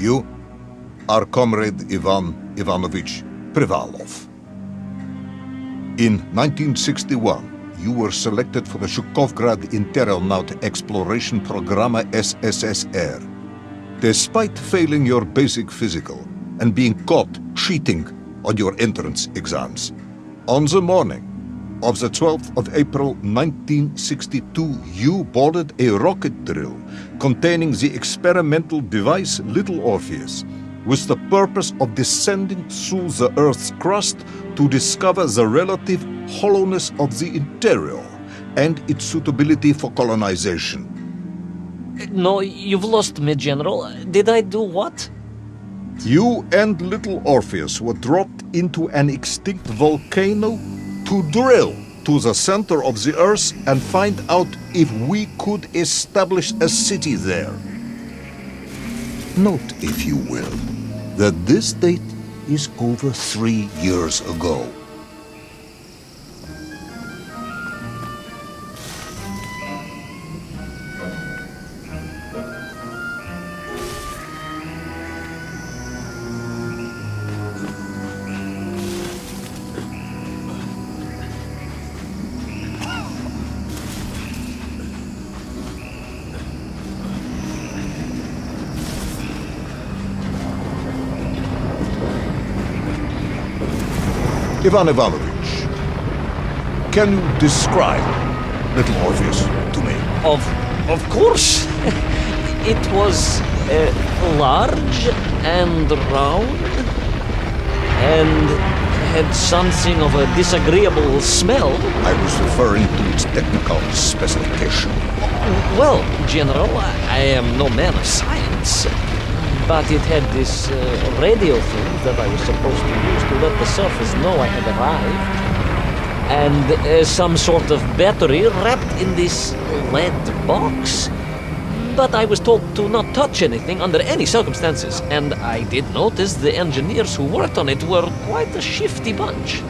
You are Comrade Ivan Ivanovich Privalov. In 1961, you were selected for the Shukovgrad Interonaut Exploration Program SSSR. Despite failing your basic physical and being caught cheating on your entrance exams, on the morning of the 12th of April 1962, you boarded a rocket drill containing the experimental device Little Orpheus, with the purpose of descending through the Earth's crust to discover the relative hollowness of the interior and its suitability for colonization. No, you've lost me, General. Did I do what? You and Little Orpheus were dropped into an extinct volcano to drill to the center of the Earth and find out if we could establish a city there. Note, if you will, that this date is over 3 years ago. Ivan Ivanovich, can you describe Little Orpheus to me? Of course. It was large and round and had something of a disagreeable smell. I was referring to its technical specification. Well, General, I am no man of science, but it had this radio thing that I was supposed to use to let the surface know I had arrived, and some sort of battery wrapped in this lead box. But I was told to not touch anything under any circumstances, and I did notice the engineers who worked on it were quite a shifty bunch.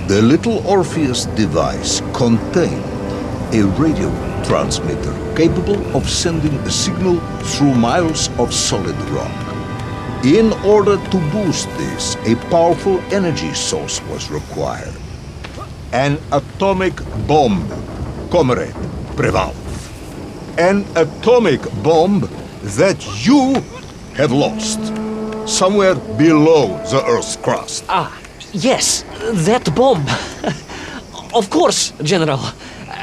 The Little Orpheus device contained a radio transmitter capable of sending a signal through miles of solid rock. In order to boost this, a powerful energy source was required. An atomic bomb, Comrade Privalov. An atomic bomb that you have lost somewhere below the Earth's crust. Yes, that bomb. Of course, General.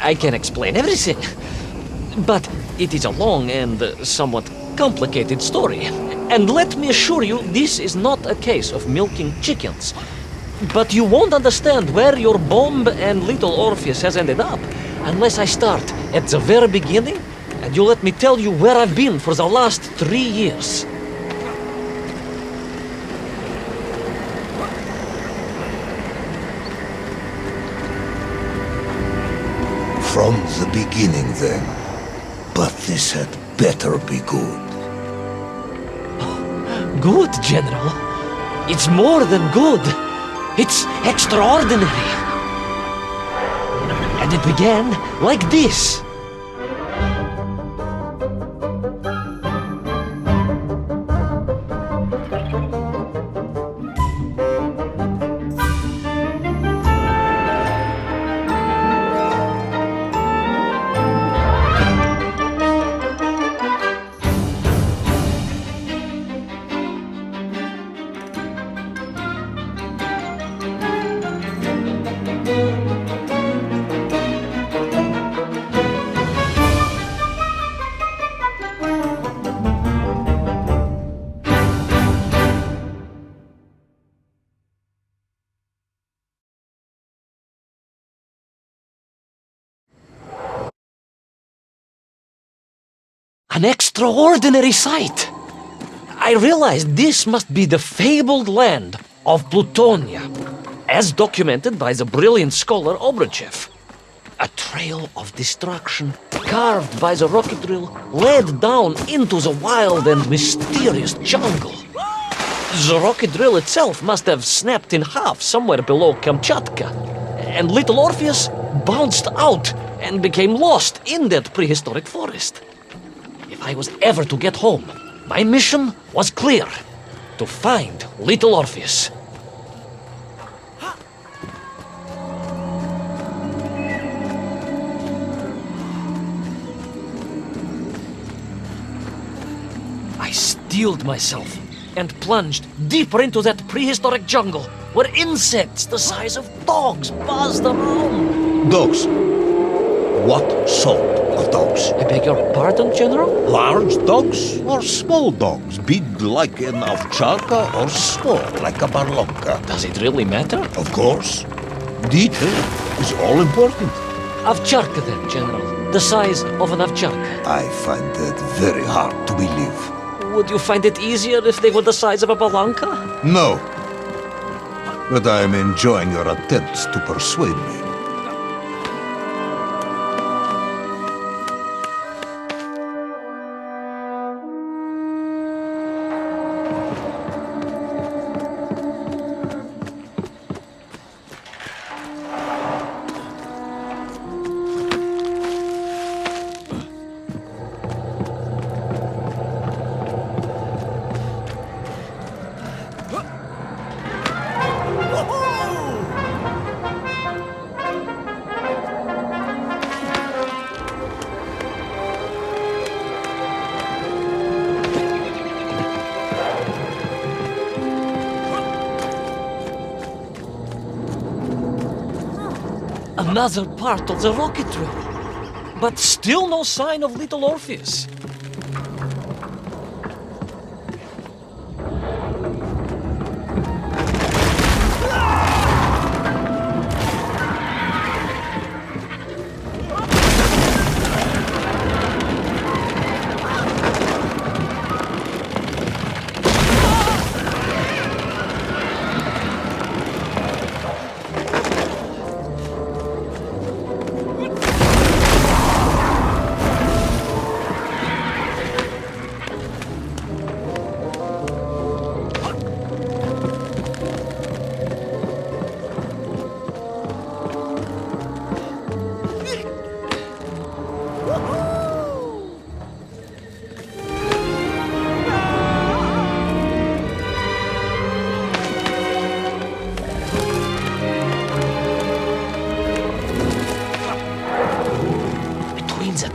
I can explain everything. But it is a long and somewhat complicated story. And let me assure you, this is not a case of milking chickens. But you won't understand where your bomb and Little Orpheus has ended up unless I start at the very beginning and you let me tell you where I've been for the last 3 years. From the beginning, then. But this had better be good. Good, General. It's more than good. It's extraordinary. And it began like this. An extraordinary sight. I realized this must be the fabled land of Plutonia, as documented by the brilliant scholar Obruchev. A trail of destruction, carved by the rocket drill, led down into the wild and mysterious jungle. The rocket drill itself must have snapped in half somewhere below Kamchatka, and little Orpheus bounced out and became lost in that prehistoric forest. If I was ever to get home, my mission was clear: to find little Orpheus. I steeled myself and plunged deeper into that prehistoric jungle where insects the size of dogs buzzed around. Dogs. What sort of dogs? I beg your pardon, General? Large dogs or small dogs? Big like an ovcharka or small like a barlonka? Does it really matter? Of course. Detail is all important. Ovcharka then, General. The size of an ovcharka. I find that very hard to believe. Would you find it easier if they were the size of a balanka? No. But I am enjoying your attempts to persuade me. Another part of the rocket trip. But still no sign of little Orpheus.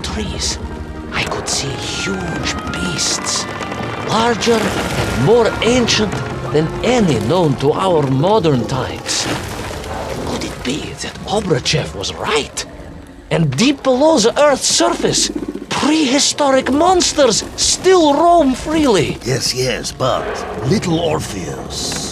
Trees, I could see huge beasts, larger and more ancient than any known to our modern times. Could it be that Obrachev was right? And deep below the Earth's surface, prehistoric monsters still roam freely? Yes, but little Orpheus.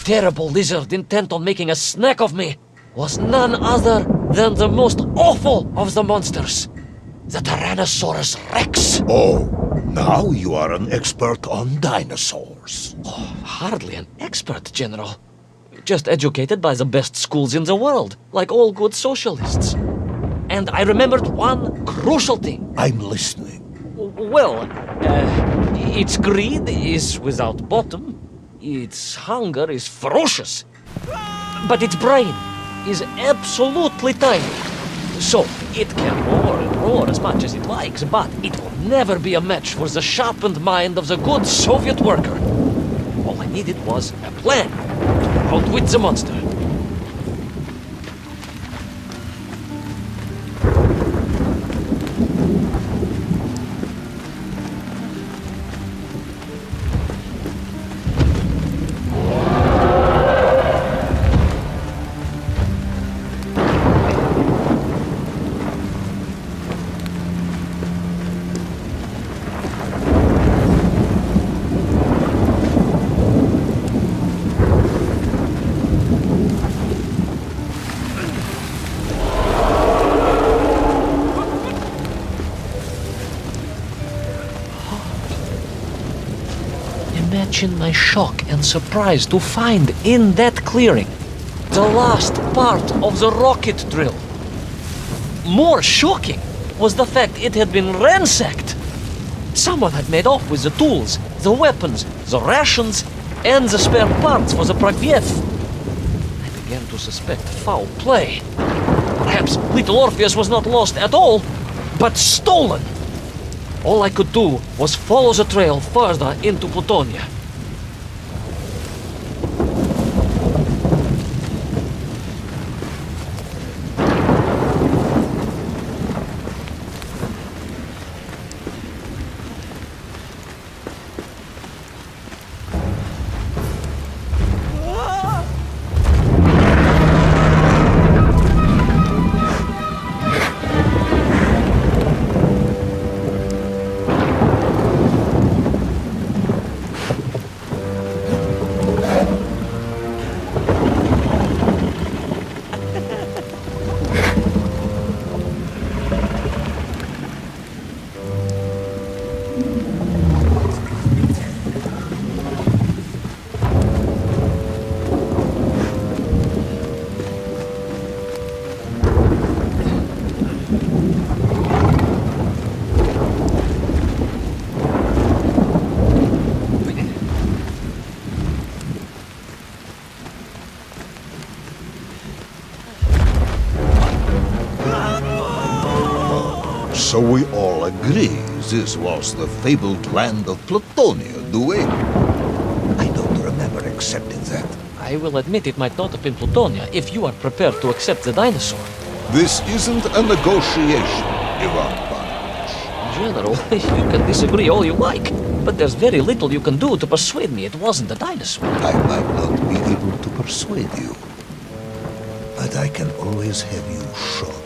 Terrible lizard intent on making a snack of me was none other than the most awful of the monsters, the Tyrannosaurus Rex. Oh, now you are an expert on dinosaurs. Oh, hardly an expert, General. Just educated by the best schools in the world, like all good socialists. And I remembered one crucial thing. I'm listening. Well, its greed is without bottom. Its hunger is ferocious, but its brain is absolutely tiny. So, it can roar and roar as much as it likes, but it will never be a match for the sharpened mind of the good Soviet worker. All I needed was a plan to outwit the monster. imagine my shock and surprise to find in that clearing the last part of the rocket drill. More shocking was the fact it had been ransacked. Someone had made off with the tools, the weapons, the rations, and the spare parts for the Pragviev. I began to suspect foul play. Perhaps little Orpheus was not lost at all, but stolen. All I could do was follow the trail further into Plutonia. So we all agree this was the fabled land of Plutonia, do we? I don't remember accepting that. I will admit it might not have been Plutonia if you are prepared to accept the dinosaur. This isn't a negotiation, Ivan Ivanovich. General, you can disagree all you like, but there's very little you can do to persuade me it wasn't a dinosaur. I might not be able to persuade you, but I can always have you sure.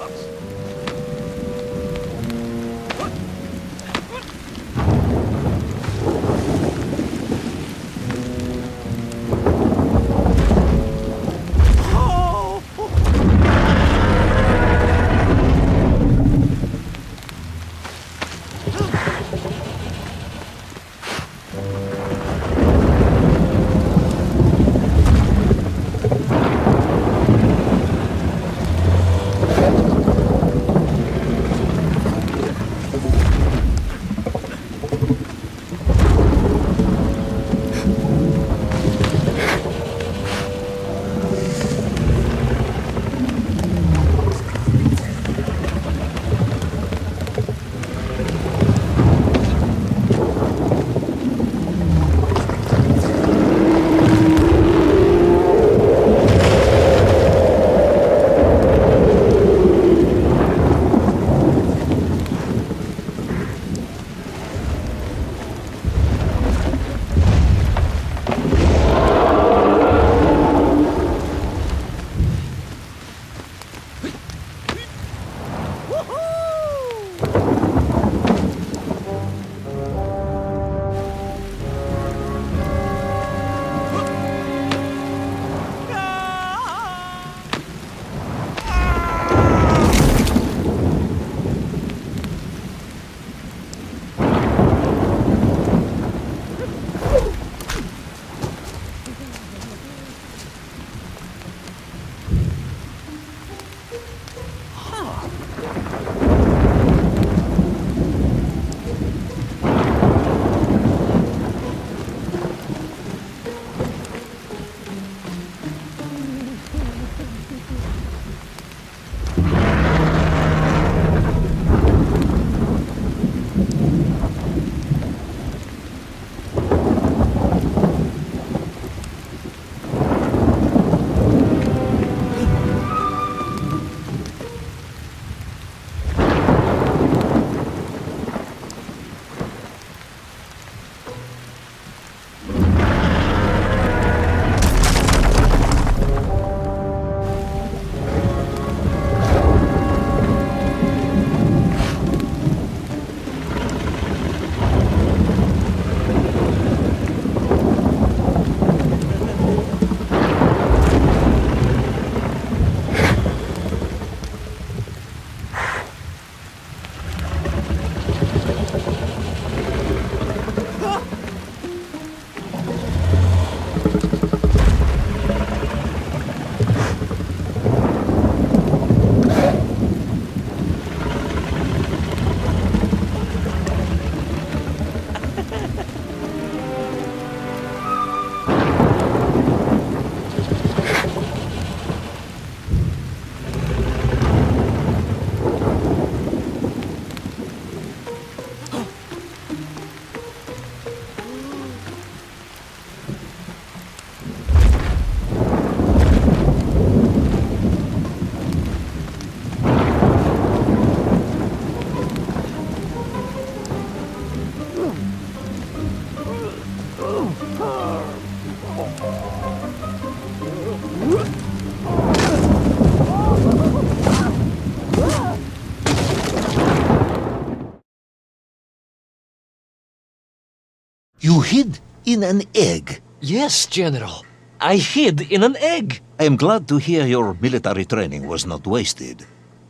hid in an egg. Yes, General. I hid in an egg. I am glad to hear your military training was not wasted.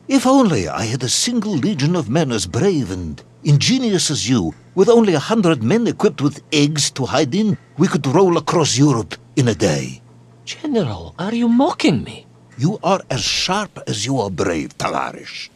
If only I had a single legion of men as brave and ingenious as you, with only 100 men equipped with eggs to hide in, we could roll across Europe in a day. General, are you mocking me? You are as sharp as you are brave, Tavarish.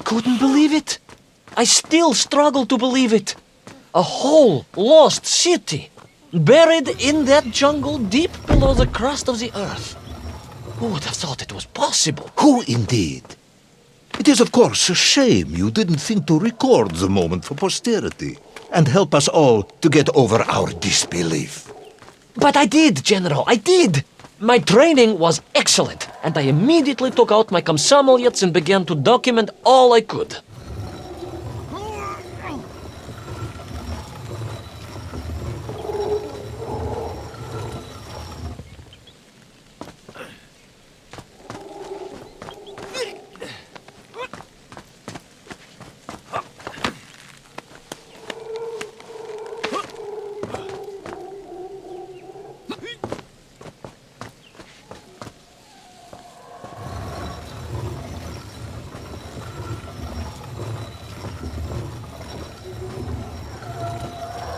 Couldn't believe it. I still struggle to believe it. A whole lost city, buried in that jungle deep below the crust of the earth. Who would have thought it was possible? Who indeed? It is, of course, a shame you didn't think to record the moment for posterity and help us all to get over our disbelief. But I did, General, I did. My training was excellent, and I immediately took out my komsomolets and began to document all I could.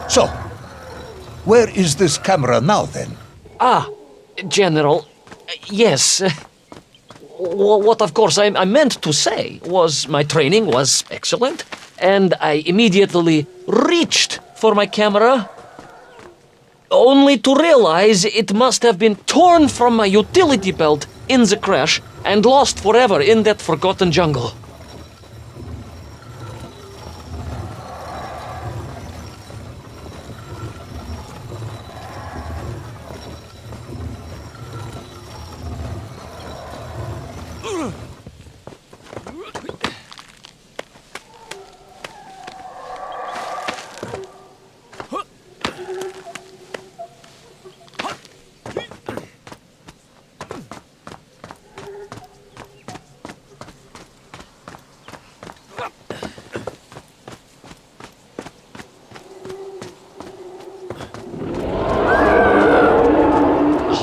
So, where is this camera now, then? General, yes. What, of course, I meant to say was my training was excellent, and I immediately reached for my camera, only to realize it must have been torn from my utility belt in the crash and lost forever in that forgotten jungle.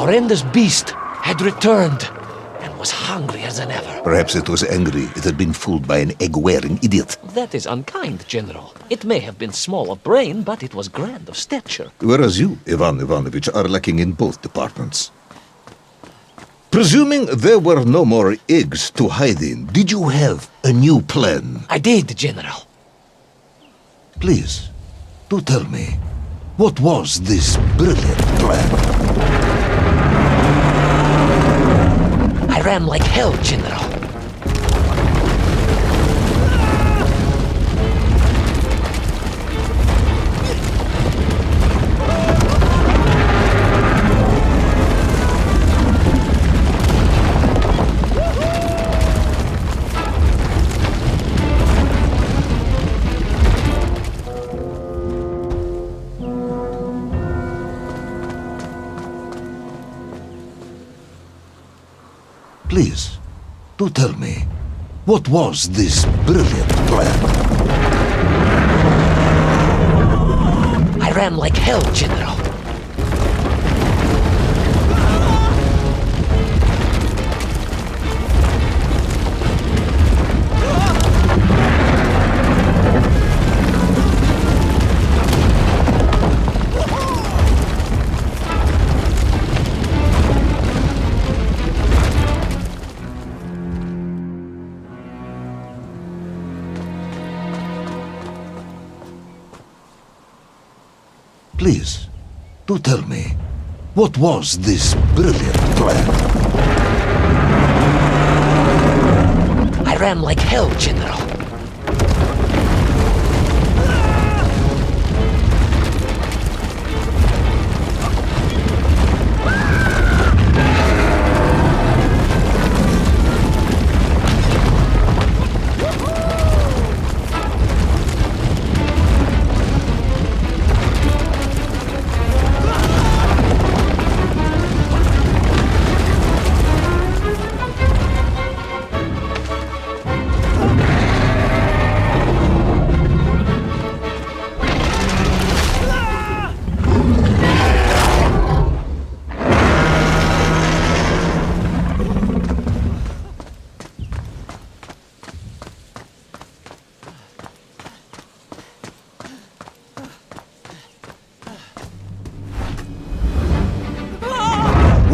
horrendous beast had returned and was hungrier than ever. Perhaps it was angry it had been fooled by an egg-wearing idiot. That is unkind, General. It may have been small of brain, but it was grand of stature. Whereas you, Ivan Ivanovich, are lacking in both departments. Presuming there were no more eggs to hide in, Did you have a new plan? I did, General. Please, do tell me, what was this brilliant plan? I ran like hell, General. Please, do tell me, what was this brilliant plan? I ran like hell, General. Please, do tell me, what was this brilliant plan? I ran like hell, General.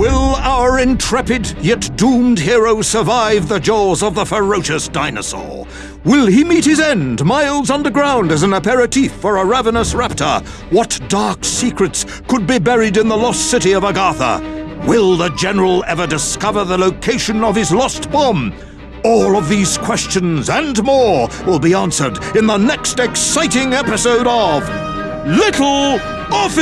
will our intrepid yet doomed hero survive the jaws of the ferocious dinosaur? Will he meet his end miles underground as an aperitif for a ravenous raptor? What dark secrets could be buried in the lost city of Agatha? Will the general ever discover the location of his lost bomb? All of these questions and more will be answered in the next exciting episode of Little Orpheus!